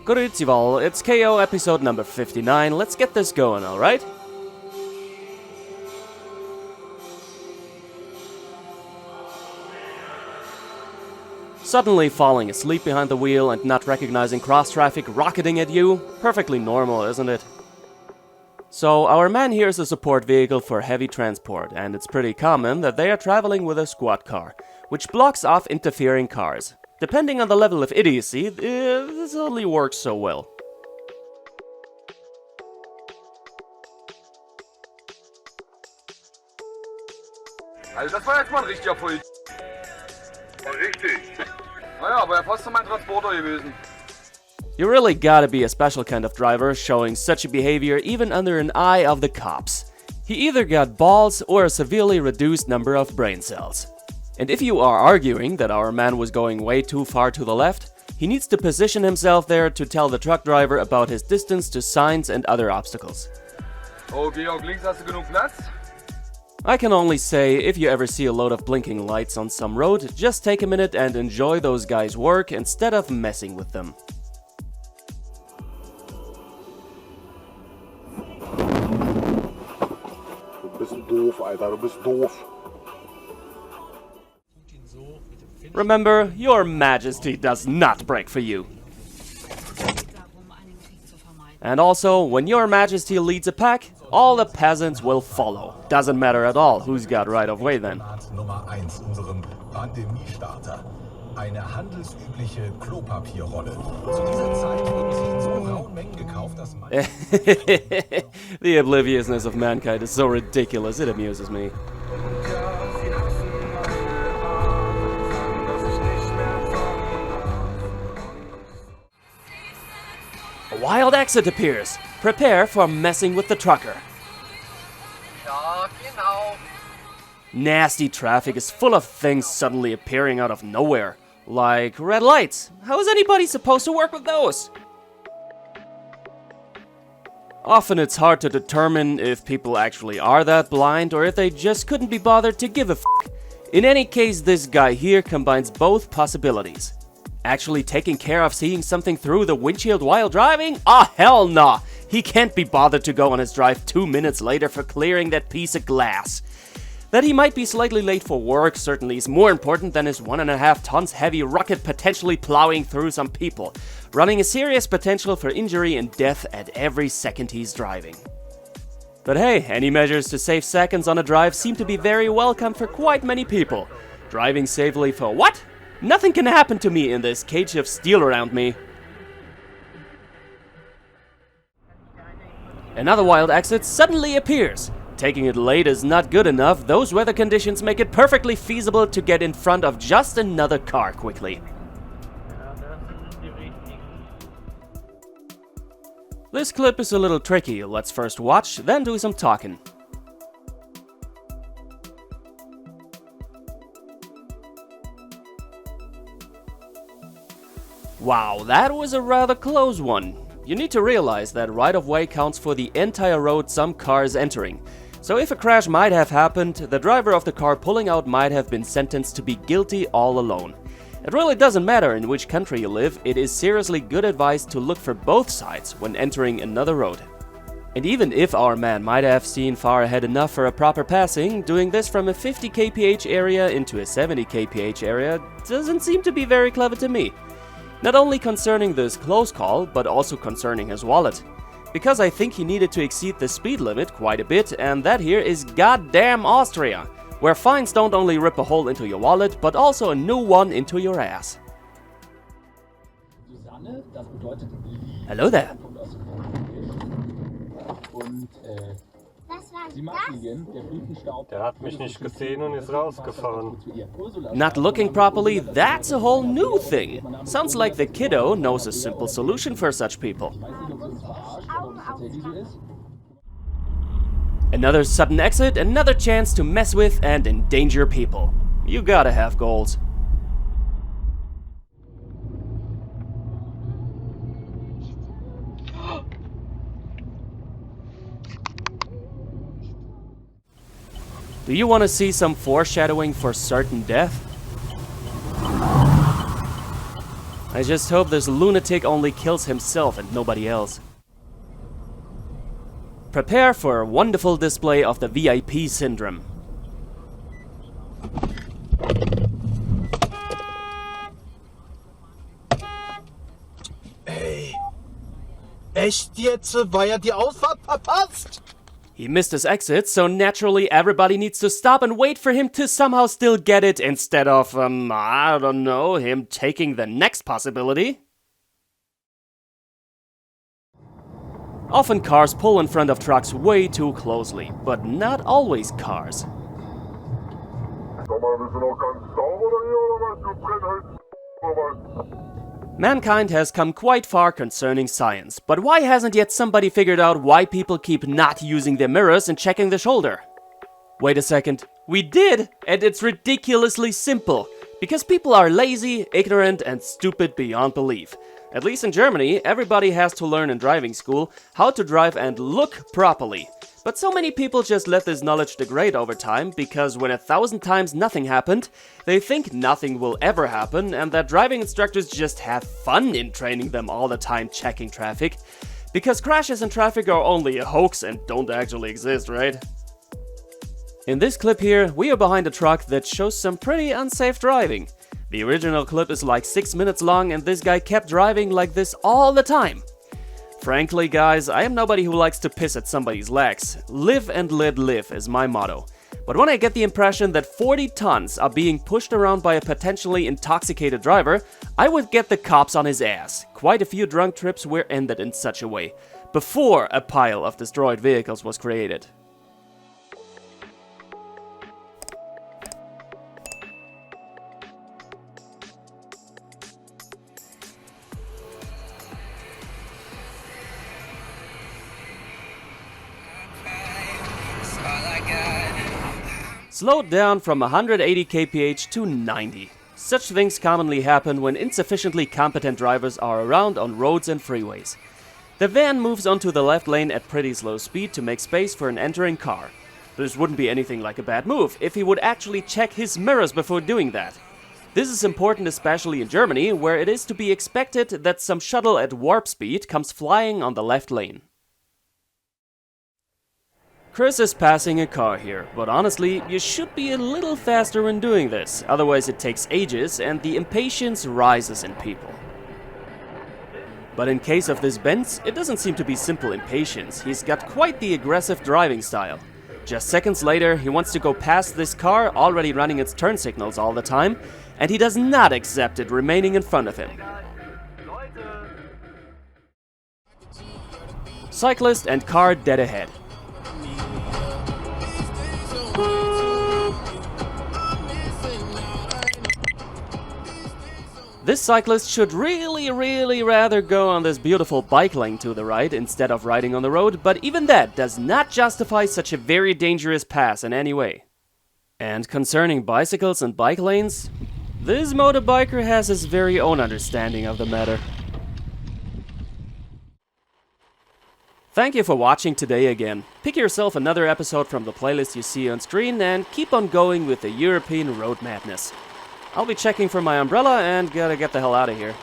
Grüezi, it's KO episode number 59. Let's get this going, alright? Suddenly falling asleep behind the wheel and not recognizing cross-traffic rocketing at you? Perfectly normal, isn't it? So, our man here is a support vehicle for heavy transport, and it's pretty common that they are traveling with a squad car, which blocks off interfering cars. Depending on the level of idiocy, this only works so well. Also das war jetzt mal ein richtiger Puls. Ja, richtig. Naja, aber er fast so mein Transporter gewesen. You really gotta be a special kind of driver, showing such a behavior even under an eye of the cops. He either got balls or a severely reduced number of brain cells. And if you are arguing that our man was going way too far to the left, he needs to position himself there to tell the truck driver about his distance to signs and other obstacles. Oh, Georg, links hast du genug Platz? I can only say, if you ever see a load of blinking lights on some road, just take a minute and enjoy those guys' work instead of messing with them. Du bist doof, Alter, du bist doof. Remember, your majesty does not break for you. And also, when your majesty leads a pack, all the peasants will follow. Doesn't matter at all who's got right of way then. Nummer 1, unserem Pandemiestarter. Eine handelsübliche Klopapierrolle. Zu dieser Zeit wurden sie in so rauen Mengen gekauft, dass man... The obliviousness of mankind is so ridiculous, it amuses me. A wild exit appears. Prepare for messing with the trucker. Ja, genau. Nasty traffic is full of things suddenly appearing out of nowhere. Like red lights. How is anybody supposed to work with those? Often it's hard to determine if people actually are that blind or if they just couldn't be bothered to give a f***. In any case, this guy here combines both possibilities. Actually taking care of seeing something through the windshield while driving? Ah, hell nah! He can't be bothered to go on his drive 2 minutes later for clearing that piece of glass. That he might be slightly late for work certainly is more important than his 1.5 tons heavy rocket potentially plowing through some people, running a serious potential for injury and death at every second he's driving. But hey, any measures to save seconds on a drive seem to be very welcome for quite many people. Driving safely for what? Nothing can happen to me in this cage of steel around me. Another wild exit suddenly appears. Taking it late is not good enough. Those weather conditions make it perfectly feasible to get in front of just another car quickly. This clip is a little tricky. Let's first watch, then do some talking. Wow, that was a rather close one. You need to realize that right-of-way counts for the entire road some car is entering. So if a crash might have happened, the driver of the car pulling out might have been sentenced to be guilty all alone. It really doesn't matter in which country you live, it is seriously good advice to look for both sides when entering another road. And even if our man might have seen far ahead enough for a proper passing, doing this from a 50 kph area into a 70 kph area doesn't seem to be very clever to me. Not only concerning this close call, but also concerning his wallet. Because I think he needed to exceed the speed limit quite a bit, and that here is goddamn Austria, where fines don't only rip a hole into your wallet, but also a new one into your ass. Hello there. Der hat mich nicht gesehen und ist rausgefahren. Not looking properly, that's a whole new thing. Sounds like the kiddo knows a simple solution for such people. Another sudden exit, another chance to mess with and endanger people. You gotta have goals. Do you want to see some foreshadowing for certain death? I just hope this lunatic only kills himself and nobody else. Prepare for a wonderful display of the VIP syndrome. Ey. Echt jetzt? Weil die Ausfahrt verpasst? He missed his exit, so naturally everybody needs to stop and wait for him to somehow still get it instead of, I don't know, him taking the next possibility. Often cars pull in front of trucks way too closely, but not always cars. Sag mal, bist du noch ganz sauber hier oder was? Du Brennholz oder was? Mankind has come quite far concerning science, but why hasn't yet somebody figured out why people keep not using their mirrors and checking the shoulder? Wait a second, we did, and it's ridiculously simple. Because people are lazy, ignorant, and stupid beyond belief. At least in Germany, everybody has to learn in driving school how to drive and look properly. But so many people just let this knowledge degrade over time because when 1,000 times nothing happened, they think nothing will ever happen and that driving instructors just have fun in training them all the time checking traffic. Because crashes in traffic are only a hoax and don't actually exist, right? In this clip here, we are behind a truck that shows some pretty unsafe driving. The original clip is like 6 minutes long and this guy kept driving like this all the time. Frankly, guys, I am nobody who likes to piss at somebody's legs. Live and let live is my motto. But when I get the impression that 40 tons are being pushed around by a potentially intoxicated driver, I would get the cops on his ass. Quite a few drunk trips were ended in such a way, before a pile of destroyed vehicles was created. Slowed down from 180 kph to 90. Such things commonly happen when insufficiently competent drivers are around on roads and freeways. The van moves onto the left lane at pretty slow speed to make space for an entering car. This wouldn't be anything like a bad move if he would actually check his mirrors before doing that. This is important especially in Germany, where it is to be expected that some shuttle at warp speed comes flying on the left lane. Chris is passing a car here, but honestly, you should be a little faster when doing this, otherwise it takes ages and the impatience rises in people. But in case of this Benz, it doesn't seem to be simple impatience, he's got quite the aggressive driving style. Just seconds later, he wants to go past this car, already running its turn signals all the time, and he does not accept it remaining in front of him. Cyclist and car dead ahead. This cyclist should really rather go on this beautiful bike lane to the right instead of riding on the road, but even that does not justify such a very dangerous pass in any way. And concerning bicycles and bike lanes, this motorbiker has his very own understanding of the matter. Thank you for watching today again. Pick yourself another episode from the playlist you see on screen and keep on going with the European road madness. I'll be checking for my umbrella and gotta get the hell out of here.